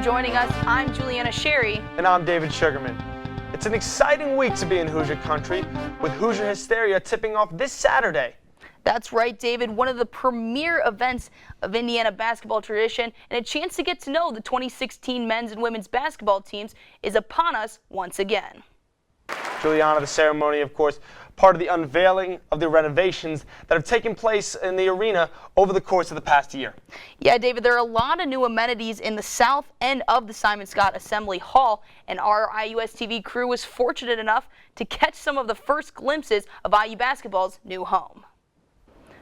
joining us. I'm Juliana Sherry. And I'm David Sugarman. It's an exciting week to be in Hoosier country, with Hoosier Hysteria tipping off this Saturday. That's right, David. One of the premier events of Indiana basketball tradition, and a chance to get to know the 2016 men's and women's basketball teams is upon us once again. Juliana, the ceremony, of course, part of the unveiling of the renovations that have taken place in the arena over the course of the past year. Yeah, David, there are a lot of new amenities in the south end of the Simon Scott Assembly Hall, and our IUSTV crew was fortunate enough to catch some of the first glimpses of IU basketball's new home.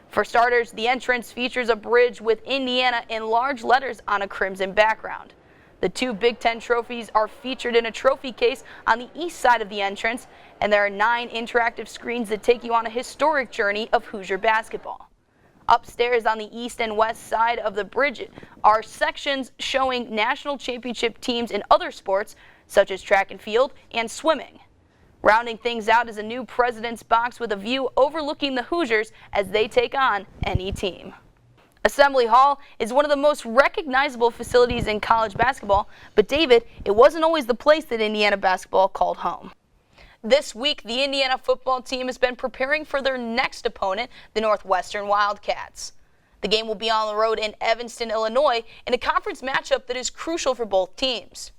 For starters, the entrance features a bridge with Indiana in large letters on a crimson background. The two Big Ten trophies are featured in a trophy case on the east side of the entrance, and there are 9 interactive screens that take you on a historic journey of Hoosier basketball. Upstairs on the east and west side of the bridge are sections showing national championship teams in other sports, such as track and field and swimming. Rounding things out is a new president's box with a view overlooking the Hoosiers as they take on any team. Assembly Hall is one of the most recognizable facilities in college basketball, but David, it wasn't always the place that Indiana basketball called home. This week, the Indiana football team has been preparing for their next opponent, the Northwestern Wildcats. The game will be on the road in Evanston, Illinois, in a conference matchup that is crucial for both teams.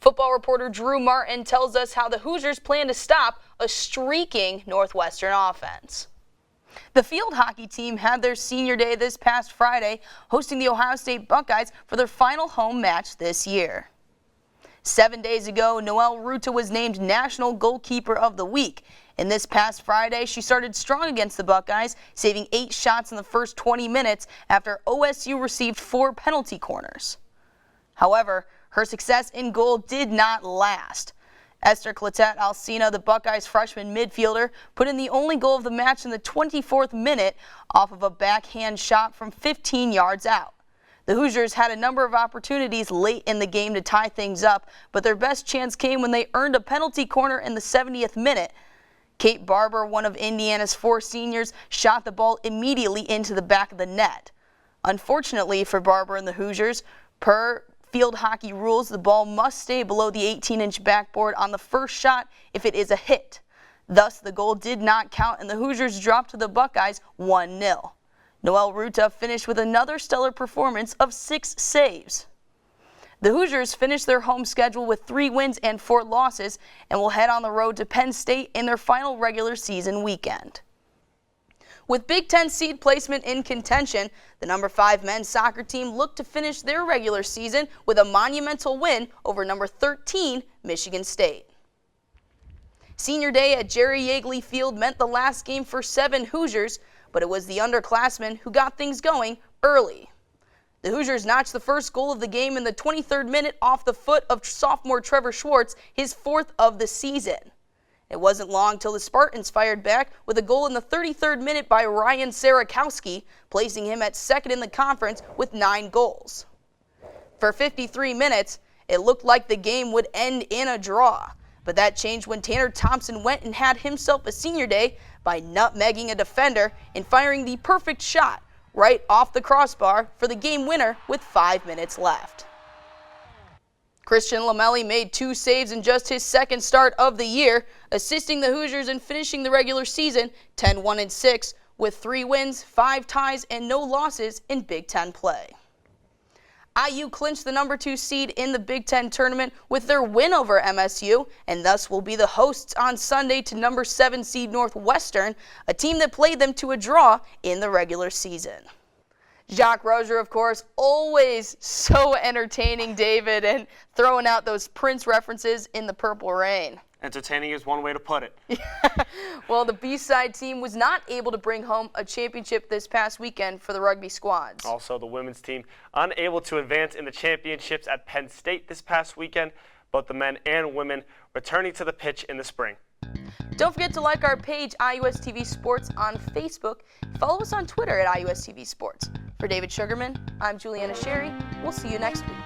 Football reporter Drew Martin tells us how the Hoosiers plan to stop a streaking Northwestern offense. The field hockey team had their senior day this past Friday, hosting the Ohio State Buckeyes for their final home match this year. 7 days ago, Noelle Ruta was named National Goalkeeper of the Week, and this past Friday she started strong against the Buckeyes, saving 8 shots in the first 20 minutes after OSU received 4 penalty corners. However, her success in goal did not last. Esther Clotet-Alcina, the Buckeyes freshman midfielder, put in the only goal of the match in the 24th minute off of a backhand shot from 15 yards out. The Hoosiers had a number of opportunities late in the game to tie things up, but their best chance came when they earned a penalty corner in the 70th minute. Kate Barber, one of Indiana's 4 seniors, shot the ball immediately into the back of the net. Unfortunately for Barber and the Hoosiers, per field hockey rules, the ball must stay below the 18-inch backboard on the first shot if it is a hit. Thus, the goal did not count and the Hoosiers dropped to the Buckeyes 1-0. Noelle Ruta finished with another stellar performance of 6 saves. The Hoosiers finished their home schedule with 3 wins and 4 losses and will head on the road to Penn State in their final regular season weekend. With Big Ten seed placement in contention, the number 5 men's soccer team looked to finish their regular season with a monumental win over number 13 Michigan State. Senior day at Jerry Yeagley Field meant the last game for 7 Hoosiers, but it was the underclassmen who got things going early. The Hoosiers notched the first goal of the game in the 23rd minute off the foot of sophomore Trevor Schwartz, his 4th of the season. It wasn't long till the Spartans fired back with a goal in the 33rd minute by Ryan Sarakowski, placing him at 2nd in the conference with 9 goals. For 53 minutes, it looked like the game would end in a draw, but that changed when Tanner Thompson went and had himself a senior day by nutmegging a defender and firing the perfect shot right off the crossbar for the game winner with 5 minutes left. Christian Lamelli made 2 saves in just his 2nd start of the year, assisting the Hoosiers in finishing the regular season 10-1-6 with 3 wins, 5 ties, and no losses in Big Ten play. IU clinched the number 2 seed in the Big Ten tournament with their win over MSU, and thus will be the hosts on Sunday to number 7 seed Northwestern, a team that played them to a draw in the regular season. Jacques Roger, of course, always so entertaining, David, and throwing out those Prince references in the Purple Rain. Entertaining is one way to put it. Well, the B-side team was not able to bring home a championship this past weekend for the rugby squads. Also, the women's team unable to advance in the championships at Penn State this past weekend, both the men and women returning to the pitch in the spring. Don't forget to like our page, IUSTV Sports, on Facebook. Follow us on Twitter at IUSTV Sports. For David Sugarman, I'm Juliana Sherry. We'll see you next week.